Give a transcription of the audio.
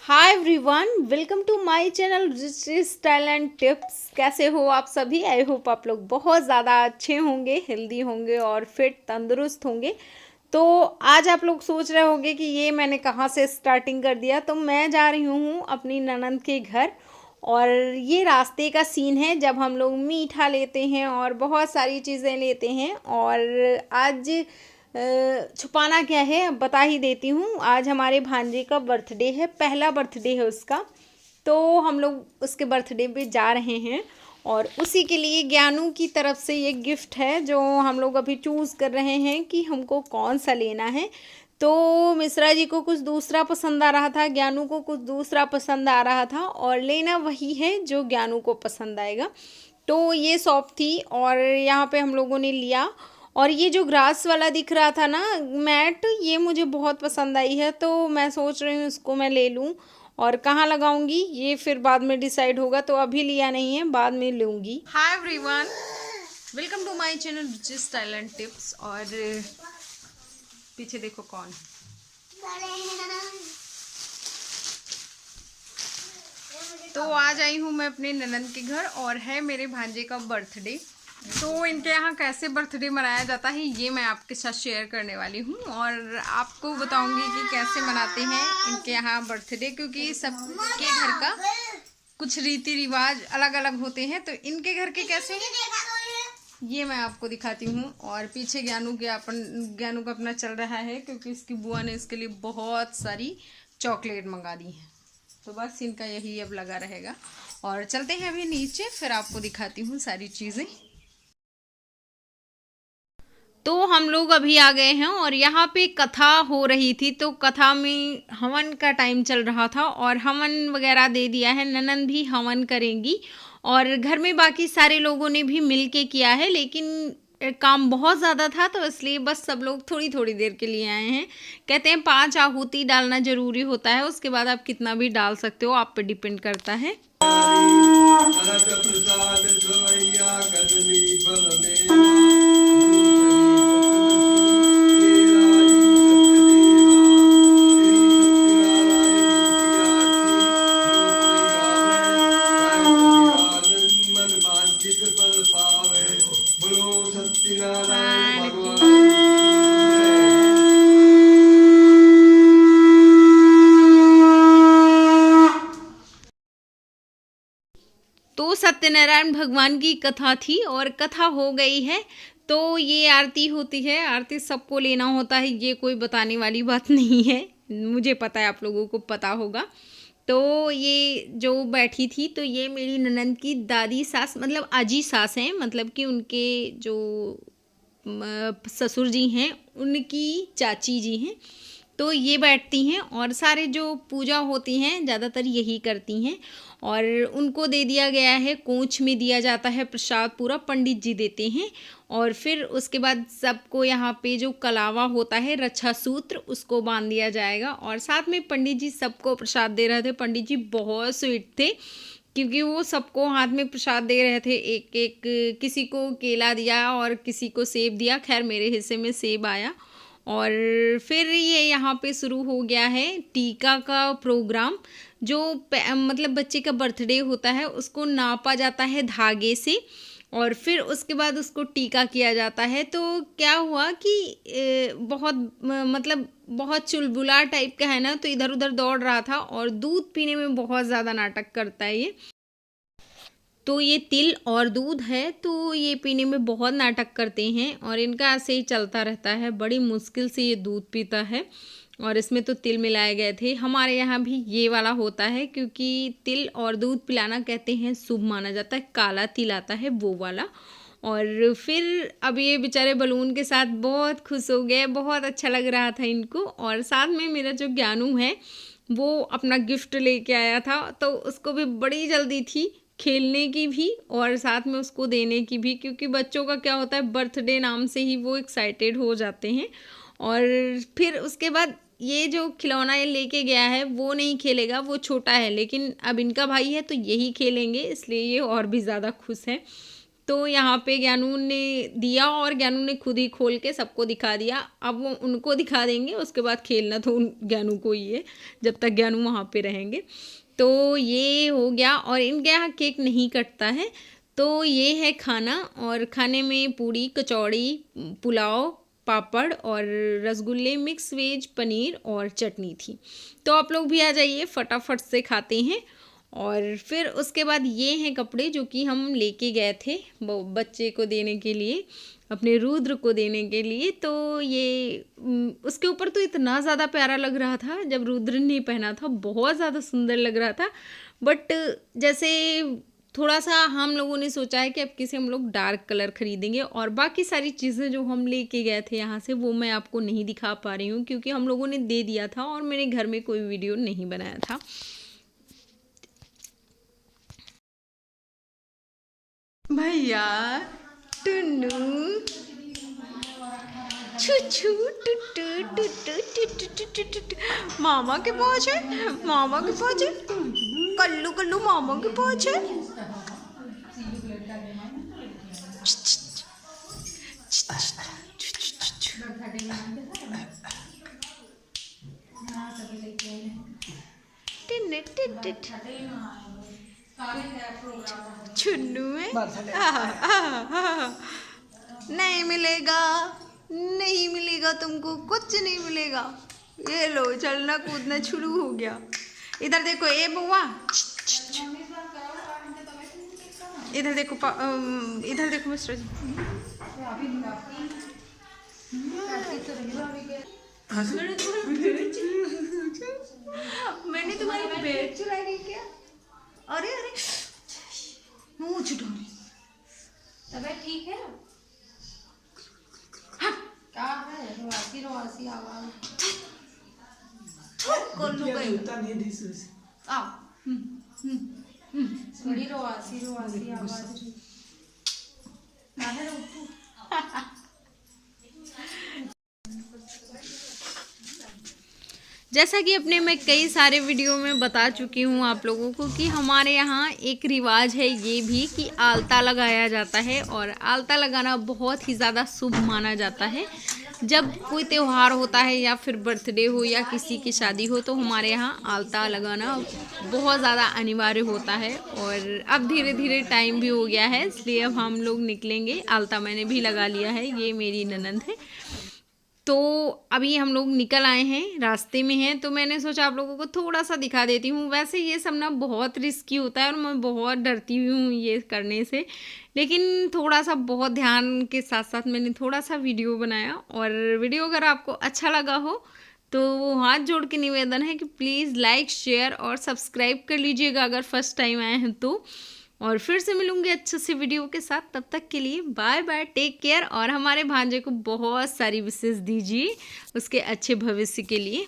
Hi everyone, welcome to my channel rich style and tips. कैसे हो आप सभी? आई होप आप लोग बहुत ज़्यादा अच्छे होंगे, हेल्दी होंगे और फिट तंदुरुस्त होंगे। तो आज आप लोग सोच रहे होंगे कि ये मैंने कहाँ से स्टार्टिंग कर दिया। तो मैं जा रही हूँ अपनी ननंद के घर और ये रास्ते का सीन है जब हम लोग मीठा लेते हैं और बहुत सारी चीज़ें लेते हैं। और आज छुपाना क्या है अब बता ही देती हूँ। आज हमारे भांजे का बर्थडे है, पहला बर्थडे है उसका। तो हम लोग उसके बर्थडे पे जा रहे हैं और उसी के लिए ज्ञानू की तरफ से ये गिफ्ट है जो हम लोग अभी चूज़ कर रहे हैं कि हमको कौन सा लेना है। तो मिश्रा जी को कुछ दूसरा पसंद आ रहा था, ज्ञानू को कुछ दूसरा पसंद आ रहा था और लेना वही है जो ज्ञानू को पसंद आएगा। तो ये शॉप थी और यहाँ पे हम लोगों ने लिया। और ये जो ग्रास वाला दिख रहा था ना मैट, ये मुझे बहुत पसंद आई है तो मैं सोच रही हूँ इसको मैं ले लूँ। और कहाँ लगाऊंगी ये फिर बाद में डिसाइड होगा, तो अभी लिया नहीं है, बाद में लूँगी। Hi everyone, welcome to my channel rich style and tips. और पीछे देखो कौन। तो आज आई हूँ मैं अपने ननंद के घर और है मेरे भांजे का बर्थडे। तो इनके यहाँ कैसे बर्थडे मनाया जाता है ये मैं आपके साथ शेयर करने वाली हूँ और आपको बताऊंगी कि कैसे मनाते हैं इनके यहाँ बर्थडे, क्योंकि सबके घर का कुछ रीति रिवाज अलग अलग होते हैं। तो इनके घर के कैसे ये मैं आपको दिखाती हूँ। और पीछे ज्ञानू का अपना चल रहा है क्योंकि इसकी बुआ ने इसके लिए बहुत सारी चॉकलेट मंगा दी है। तो बस इनका यही अब लगा रहेगा। और चलते हैं अभी नीचे, फिर आपको दिखाती हूँ सारी चीज़ें। तो हम लोग अभी आ गए हैं और यहाँ पे कथा हो रही थी। तो कथा में हवन का टाइम चल रहा था और हवन वगैरह दे दिया है, ननंद भी हवन करेंगी और घर में बाकी सारे लोगों ने भी मिल के किया है। लेकिन काम बहुत ज़्यादा था तो इसलिए बस सब लोग थोड़ी थोड़ी देर के लिए आए हैं। कहते हैं 5 आहुति डालना ज़रूरी होता है, उसके बाद आप कितना भी डाल सकते हो, आप पे डिपेंड करता है। तो सत्यनारायण भगवान की कथा थी और कथा हो गई है। तो ये आरती होती है, आरती सबको लेना होता है, ये कोई बताने वाली बात नहीं है, मुझे पता है आप लोगों को पता होगा। तो ये जो बैठी थी तो ये मेरी ननंद की दादी सास मतलब आजी सास हैं, मतलब कि उनके जो ससुर जी हैं उनकी चाची जी हैं। तो ये बैठती हैं और सारे जो पूजा होती हैं ज़्यादातर यही करती हैं। और उनको दे दिया गया है, कोंच में दिया जाता है प्रसाद, पूरा पंडित जी देते हैं। और फिर उसके बाद सबको यहाँ पे जो कलावा होता है, रक्षा सूत्र, उसको बांध दिया जाएगा। और साथ में पंडित जी सबको प्रसाद दे रहे थे। पंडित जी बहुत स्वीट थे क्योंकि वो सबको हाथ में प्रसाद दे रहे थे, एक एक, किसी को केला दिया और किसी को सेब दिया। खैर मेरे हिस्से में सेब आया। और फिर ये यहाँ पे शुरू हो गया है टीका का प्रोग्राम। जो मतलब बच्चे का बर्थडे होता है उसको नापा जाता है धागे से और फिर उसके बाद उसको टीका किया जाता है। तो क्या हुआ कि बहुत मतलब बहुत चुलबुला टाइप का है ना, तो इधर उधर दौड़ रहा था और दूध पीने में बहुत ज़्यादा नाटक करता है ये। तो ये तिल और दूध है तो ये पीने में बहुत नाटक करते हैं और इनका ऐसे ही चलता रहता है, बड़ी मुश्किल से ये दूध पीता है। और इसमें तो तिल मिलाए गए थे। हमारे यहाँ भी ये वाला होता है क्योंकि तिल और दूध पिलाना कहते हैं शुभ माना जाता है, काला तिल आता है वो वाला। और फिर अब ये बेचारे बलून के साथ बहुत खुश हो गए, बहुत अच्छा लग रहा था इनको। और साथ में मेरा जो ज्ञानू है वो अपना गिफ्ट लेके आया था, तो उसको भी बड़ी जल्दी थी खेलने की भी और साथ में उसको देने की भी, क्योंकि बच्चों का क्या होता है बर्थडे नाम से ही वो एक्साइटेड हो जाते हैं। और फिर उसके बाद ये जो खिलौना ये लेके गया है वो नहीं खेलेगा, वो छोटा है, लेकिन अब इनका भाई है तो यही खेलेंगे, इसलिए ये और भी ज़्यादा खुश हैं। तो तो यहाँ पे ज्ञानू ने दिया और ज्ञानू ने खुद ही खोल के सबको दिखा दिया। अब वो उनको दिखा देंगे, उसके बाद खेलना तो ज्ञानू को ही है जब तक ज्ञानू वहाँ पे रहेंगे। तो ये हो गया। और इनके यहाँ केक नहीं कटता है। तो ये है खाना, और खाने में पूड़ी, कचौड़ी, पुलाव, पापड़ और रसगुल्ले, मिक्स वेज, पनीर और चटनी थी। तो आप लोग भी आ जाइए, फटाफट से खाते हैं। और फिर उसके बाद ये हैं कपड़े जो कि हम लेके गए थे बच्चे को देने के लिए, अपने रुद्र को देने के लिए। तो ये उसके ऊपर तो इतना ज़्यादा प्यारा लग रहा था, जब रुद्र ने पहना था बहुत ज़्यादा सुंदर लग रहा था। बट जैसे थोड़ा सा हम लोगों ने सोचा है कि अब किसी हम लोग डार्क कलर खरीदेंगे, और बाकी सारी चीज़ें जो हम लेके गए थे यहाँ से वो मैं आपको नहीं दिखा पा रही हूँ क्योंकि हम लोगों ने दे दिया था और मेरे घर में कोई वीडियो नहीं बनाया था। भैया टुन्नू छुछू टुटू टुटू टुटू टुटू टुटू, मामा के पास है, मामा के पास है, कल्लू कल्लू मामा के पास है। छुन्नू है, नहीं मिलेगा, नहीं मिलेगा तुमको, कुछ नहीं मिलेगा। ये लो, चलना कूदना शुरू हो गया। इधर देखो, ए बुआ, इधर देखो, इधर देखो मिस्टर जी। मैंने तुम्हारी बैग चुरा ली क्या? अरे अरे मुँह छुटोरी। तबीयत ठीक है? क्या है? रोआसी आवाज। कोल्लू गई। आओ। बड़ी रोआसी आवाज। जैसा कि अपने मैं कई सारे वीडियो में बता चुकी हूँ आप लोगों को कि हमारे यहाँ एक रिवाज है ये भी कि आलता लगाया जाता है, और आलता लगाना बहुत ही ज़्यादा शुभ माना जाता है। जब कोई त्यौहार होता है या फिर बर्थडे हो या किसी की शादी हो तो हमारे यहाँ आलता लगाना बहुत ज़्यादा अनिवार्य होता है। और अब धीरे धीरे टाइम भी हो गया है, इसलिए अब हम लोग निकलेंगे। आलता मैंने भी लगा लिया है, ये मेरी ननंद है। तो अभी हम लोग निकल आए हैं, रास्ते में हैं, तो मैंने सोचा आप लोगों को थोड़ा सा दिखा देती हूँ। वैसे ये सब ना बहुत रिस्की होता है और मैं बहुत डरती हूँ ये करने से, लेकिन थोड़ा सा बहुत ध्यान के साथ साथ मैंने थोड़ा सा वीडियो बनाया। और वीडियो अगर आपको अच्छा लगा हो तो हाथ जोड़ के निवेदन है कि प्लीज़ लाइक, शेयर और सब्सक्राइब कर लीजिएगा अगर फर्स्ट टाइम आए हैं तो। और फिर से मिलूंगी अच्छे से वीडियो के साथ, तब तक के लिए बाय बाय, टेक केयर। और हमारे भांजे को बहुत सारी विशेष दीजिए उसके अच्छे भविष्य के लिए।